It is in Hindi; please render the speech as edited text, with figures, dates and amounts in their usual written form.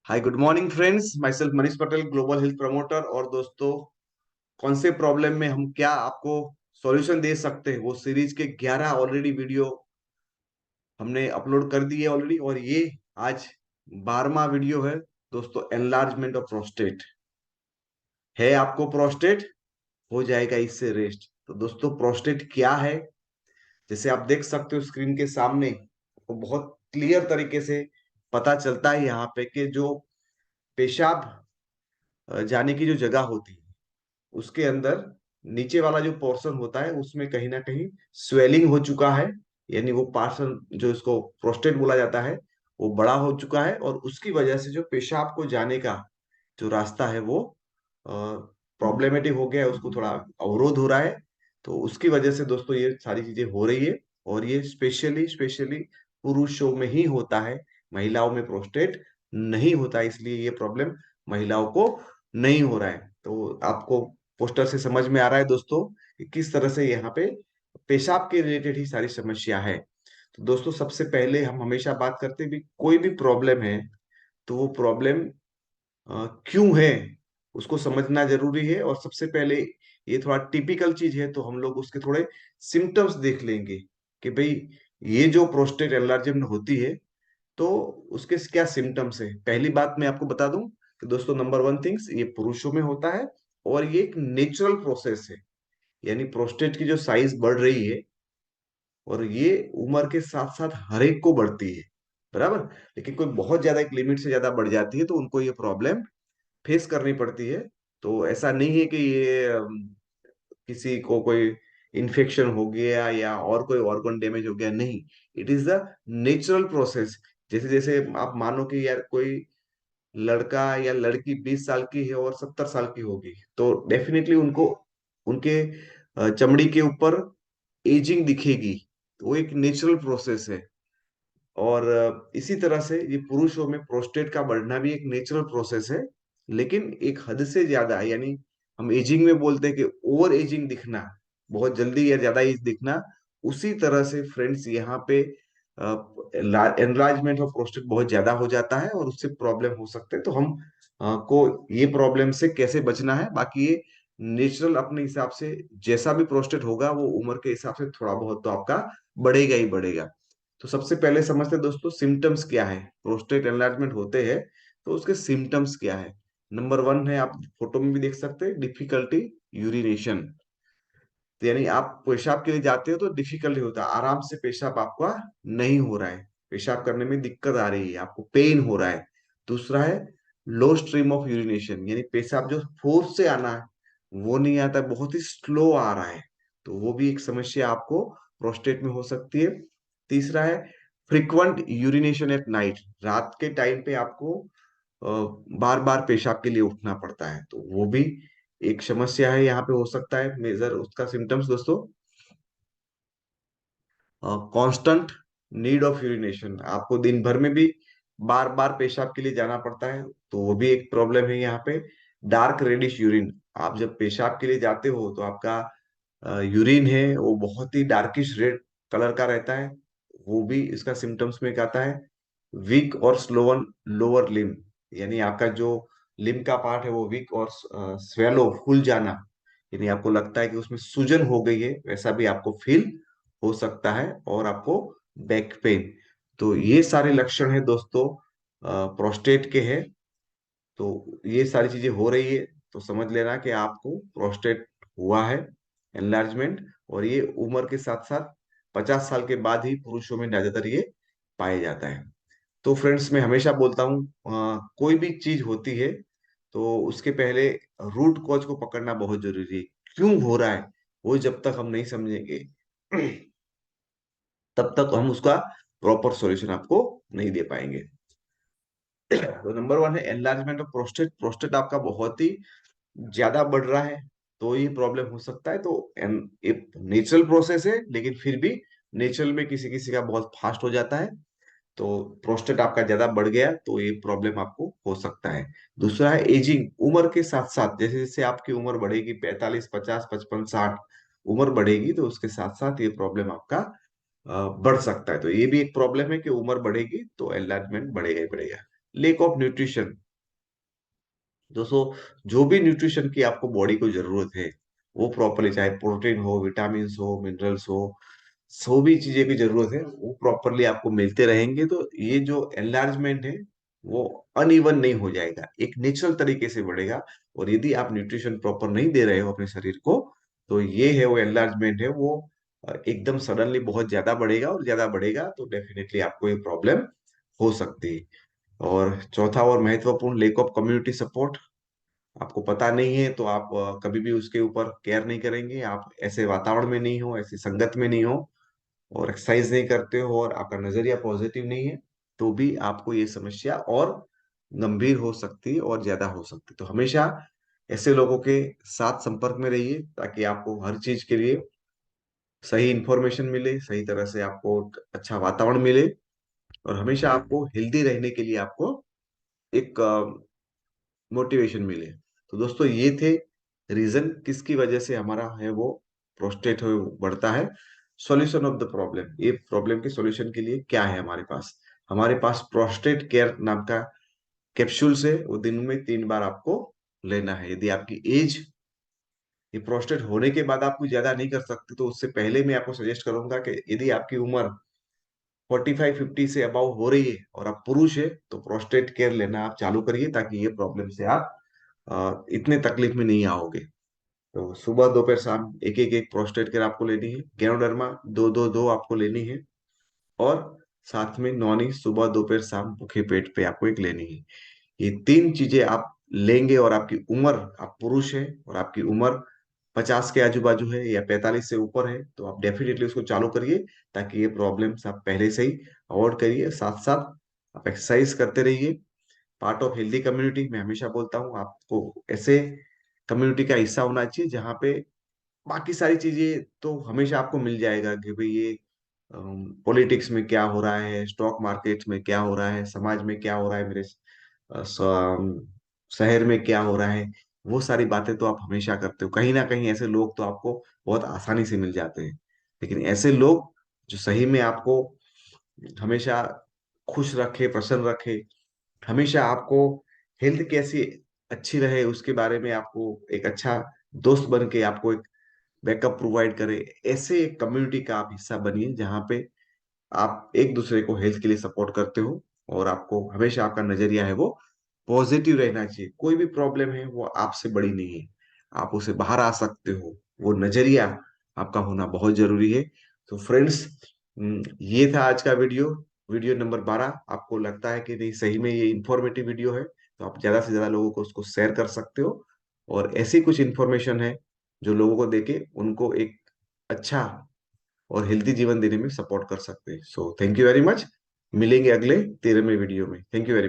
Hi good morning friends, my self Manish Patel, global health promoter. और दोस्तों, कौन से प्रॉब्लम में हम क्या आपको सॉल्यूशन दे सकते हैं, वो सीरीज के 11 ऑलरेडी वीडियो हमने अपलोड कर दिए ऑलरेडी। और ये आज 12वां वीडियो है दोस्तों। एनलार्जमेंट ऑफ प्रोस्टेट है, आपको प्रोस्टेट हो जाएगा इससे रेस्ट। तो दोस्तों, प्रोस्टेट क्या है, जैसे आप देख सकते हो स्क्रीन के सामने, वो बहुत क्लियर तरीके से पता चलता है यहाँ पे कि जो पेशाब जाने की जो जगह होती है, उसके अंदर नीचे वाला जो पोर्शन होता है उसमें कहीं ना कहीं स्वेलिंग हो चुका है। यानी वो पार्सन जो इसको प्रोस्टेट बोला जाता है, वो बड़ा हो चुका है। और उसकी वजह से जो पेशाब को जाने का जो रास्ता है वो प्रॉब्लमेटिक हो गया है, उसको थोड़ा अवरोध हो रहा है। तो उसकी वजह से दोस्तों ये सारी चीजें हो रही है। और ये स्पेशली स्पेशली पुरुषों में ही होता है, महिलाओं में प्रोस्टेट नहीं होता है। इसलिए ये प्रॉब्लम महिलाओं को नहीं हो रहा है। तो आपको पोस्टर से समझ में आ रहा है दोस्तों कि किस तरह से यहाँ पे पेशाब के रिलेटेड ही सारी समस्या है। तो दोस्तों, सबसे पहले हम हमेशा बात करते हैं भी कोई भी प्रॉब्लम है तो वो प्रॉब्लम क्यों है उसको समझना जरूरी है। और सबसे पहले ये थोड़ा टिपिकल चीज है तो हम लोग उसके थोड़े सिम्टम्स देख लेंगे कि भाई ये जो प्रोस्टेट एनलार्जमेंट होती है तो उसके क्या सिम्टम्स है। पहली बात मैं आपको बता दूं कि दोस्तों, नंबर वन थिंग्स, ये पुरुषों में होता है और ये एक नेचुरल प्रोसेस है। यानी प्रोस्टेट की जो साइज बढ़ रही है, और ये उम्र के साथ साथ हर एक को बढ़ती है, बराबर। लेकिन कोई बहुत ज्यादा, एक लिमिट से ज्यादा बढ़ जाती है तो उनको ये प्रॉब्लम फेस करनी पड़ती है। तो ऐसा नहीं है कि ये किसी को कोई इन्फेक्शन हो गया या और कोई ऑर्गन डैमेज हो गया, नहीं। It is the natural process. जैसे जैसे आप मानो कि यार कोई लड़का या लड़की 20 साल की है और 70 साल की होगी, तो डेफिनेटली उनको उनके चमड़ी के ऊपर एजिंग दिखेगी। तो वो एक नेचुरल प्रोसेस है। और इसी तरह से ये पुरुषों में प्रोस्टेट का बढ़ना भी एक नेचुरल प्रोसेस है, लेकिन एक हद से ज्यादा, यानी हम एजिंग में बोलते हैं कि ओवर एजिंग दिखना, बहुत जल्दी या ज्यादा एज दिखना। उसी तरह से फ्रेंड्स यहाँ पे एनलार्जमेंट ऑफ प्रोस्टेट बहुत ज्यादा हो जाता है और उससे प्रॉब्लम हो सकते हैं। तो हम को ये प्रॉब्लम से कैसे बचना है, बाकी ये नेचुरल अपने हिसाब से जैसा भी प्रोस्टेट होगा वो उम्र के हिसाब से थोड़ा बहुत तो आपका बढ़ेगा ही बढ़ेगा। तो सबसे पहले समझते हैं दोस्तों, सिम्टम्स क्या है। प्रोस्टेट एनलार्जमेंट होते हैं तो उसके सिम्टम्स क्या है। नंबर वन है, आप फोटो में भी देख सकते हैं, डिफिकल्टी यूरिनेशन। तो यानी आप पेशाब के लिए जाते हो तो डिफिकल्टी होता है, आराम से पेशाब आपका नहीं हो रहा है, पेशाब करने में दिक्कत आ रही है, आपको पेन हो रहा है। दूसरा है लो स्ट्रीम ऑफ यूरिनेशन, यानी पेशाब जो फोर्स से आना है वो नहीं आता, बहुत ही स्लो आ रहा है। तो वो भी एक समस्या आपको प्रोस्टेट में हो सकती है। तीसरा है फ्रिक्वेंट यूरिनेशन एट नाइट, रात के टाइम पे आपको बार बार पेशाब के लिए उठना पड़ता है, तो वो भी एक समस्या है यहाँ पे हो सकता है। मेजर उसका सिम्टम्स दोस्तों, कांस्टेंट नीड ऑफ यूरिनेशन, आपको दिन भर में भी बार बार पेशाब के लिए जाना पड़ता है, तो वो भी एक प्रॉब्लम है यहाँ पे। डार्क रेडिश यूरिन, आप जब पेशाब के लिए जाते हो तो आपका यूरिन है वो बहुत ही डार्किश रेड कलर का रहता है, वो भी इसका सिम्टम्स में एक आता है। वीक और स्लोवन लोअर लिम, यानी आपका जो लिम का पार्ट है वो वीक और स्वेलो फूल जाना, यानी आपको लगता है कि उसमें सूजन हो गई है, वैसा भी आपको फील हो सकता है। और आपको बैक पेन, तो ये सारे लक्षण है दोस्तों प्रोस्टेट के हैं। तो ये सारी चीजें हो रही है तो समझ लेना कि आपको प्रोस्टेट हुआ है, एनलार्जमेंट। और ये उम्र के साथ साथ 50 साल के बाद ही पुरुषों में ज्यादातर ये पाया जाता है। तो फ्रेंड्स, मैं हमेशा बोलता हूँ कोई भी चीज होती है तो उसके पहले रूट कॉज को पकड़ना बहुत जरूरी है। क्यों हो रहा है वो जब तक हम नहीं समझेंगे तब तक हम उसका प्रॉपर सॉल्यूशन आपको नहीं दे पाएंगे। तो नंबर वन है एनलार्जमेंट ऑफ प्रोस्टेट। प्रोस्टेट आपका बहुत ही ज्यादा बढ़ रहा है तो ये प्रॉब्लम हो सकता है। तो एक नेचुरल प्रोसेस है, लेकिन फिर भी नेचुरल में किसी किसी का बहुत फास्ट हो जाता है। तो प्रोस्टेट आपका ज्यादा बढ़ गया तो ये प्रॉब्लम आपको हो सकता है। दूसरा है एजिंग, उम्र के साथ साथ जैसे जैसे आपकी उम्र बढ़ेगी, 45 50 55 60 उम्र बढ़ेगी, तो उसके साथ साथ ये प्रॉब्लम आपका बढ़ सकता है। तो ये भी एक प्रॉब्लम है कि उम्र बढ़ेगी तो एनलार्जमेंट बढ़ेगा ही बढ़ेगा। Lake of nutrition. दोस्तों, जो भी न्यूट्रिशन की आपको बॉडी को जरूरत है, वो प्रॉपरली, चाहे प्रोटीन हो, विटामिन हो, मिनरल्स हो, सभी चीजें की जरूरत है, वो प्रॉपरली आपको मिलते रहेंगे, तो ये जो एनलार्जमेंट है वो अनइवन नहीं हो जाएगा, एक नेचुरल तरीके से बढ़ेगा। और यदि आप न्यूट्रिशन प्रॉपर नहीं दे रहे हो अपने शरीर को, तो ये है वो एनलार्जमेंट है, वो एकदम सडनली बहुत ज्यादा बढ़ेगा, और ज्यादा बढ़ेगा तो डेफिनेटली आपको ये प्रॉब्लम हो सकती है। और चौथा और महत्वपूर्ण, लेक ऑफ कम्युनिटी सपोर्ट। आपको पता नहीं है तो आप कभी भी उसके ऊपर केयर नहीं करेंगे, आप ऐसे वातावरण में नहीं हो, ऐसी संगत में नहीं हो, और एक्सरसाइज नहीं करते हो, और आपका नजरिया पॉजिटिव नहीं है, तो भी आपको ये समस्या और गंभीर हो सकती है और ज्यादा हो सकती है। तो हमेशा ऐसे लोगों के साथ संपर्क में रहिए, ताकि आपको हर चीज के लिए सही इंफॉर्मेशन मिले, सही तरह से आपको एक अच्छा वातावरण मिले, और हमेशा आपको हेल्दी रहने के लिए आपको एक मोटिवेशन मिले। तो दोस्तों, ये थे रीजन किसकी वजह से हमारा है वो प्रोस्टेट है वो बढ़ता है। सॉल्यूशन ऑफ द प्रॉब्लम, ये प्रॉब्लम के सॉल्यूशन के लिए क्या है हमारे पास प्रोस्टेट केयर नाम का कैप्सूल्स है, वो दिन में 3 बार आपको लेना है। यदि आपकी एज, ये प्रोस्टेट होने के बाद आप कुछ ज्यादा नहीं कर सकते, तो उससे पहले मैं आपको सजेस्ट करूंगा कि यदि आपकी उम्र 45-50 से अबाउ हो रही है और आप पुरुष है, तो प्रोस्टेट केयर लेना आप चालू करिए, ताकि ये प्रॉब्लम से आप इतने तकलीफ में नहीं आओगे। तो सुबह दोपहर शाम एक एक एक प्रोस्टेट केयर आपको लेनी है, गैनोडर्मा दो दो दो आपको लेनी है, और साथ में नॉनी सुबह दोपहर शाम भूखे पेट पे आपको एक लेनी है। ये 3 चीजें आप लेंगे, और आपकी उम्र, आप पुरुष है और आपकी उम्र 50 के आजू बाजू है या 45 से ऊपर है, तो आप डेफिनेटली उसको चालू करिए, ताकि ये प्रॉब्लम्स आप पहले से ही अवॉइड करिए। साथ साथ आप एक्सरसाइज करते रहिए, पार्ट ऑफ हेल्दी कम्युनिटी। मैं हमेशा बोलता हूँ आपको ऐसे कम्युनिटी का हिस्सा होना चाहिए जहाँ पे बाकी सारी चीजें तो हमेशा आपको मिल जाएगा, कि भाई ये पॉलिटिक्स में क्या हो रहा है, स्टॉक मार्केट में क्या हो रहा है, समाज में क्या हो रहा है, मेरे शहर में क्या हो रहा है, वो सारी बातें तो आप हमेशा करते हो। कहीं ना कहीं ऐसे लोग तो आपको बहुत आसानी से मिल जाते हैं, लेकिन ऐसे लोग जो सही में आपको हमेशा खुश रखे, प्रसन्न रखे, हमेशा आपको हेल्थ कैसी अच्छी रहे उसके बारे में आपको एक अच्छा दोस्त बन के आपको एक बैकअप प्रोवाइड करे, ऐसे एक कम्युनिटी का आप हिस्सा बनिए, जहाँ पे आप एक दूसरे को हेल्थ के लिए सपोर्ट करते हो, और आपको हमेशा आपका नजरिया है वो पॉजिटिव रहना चाहिए। कोई भी प्रॉब्लम है वो आपसे बड़ी नहीं है, आप उसे बाहर आ सकते हो, वो नजरिया आपका होना बहुत जरूरी है। तो फ्रेंड्स, ये था आज का वीडियो, वीडियो नंबर 12। आपको लगता है कि नहीं सही में ये इंफॉर्मेटिव वीडियो है, तो आप ज्यादा से ज्यादा लोगों को उसको शेयर कर सकते हो, और ऐसी कुछ इंफॉर्मेशन है जो लोगों को देके उनको एक अच्छा और हेल्दी जीवन देने में सपोर्ट कर सकते हैं। So thank you very much. मिलेंगे अगले 13वें वीडियो में। Thank you very much.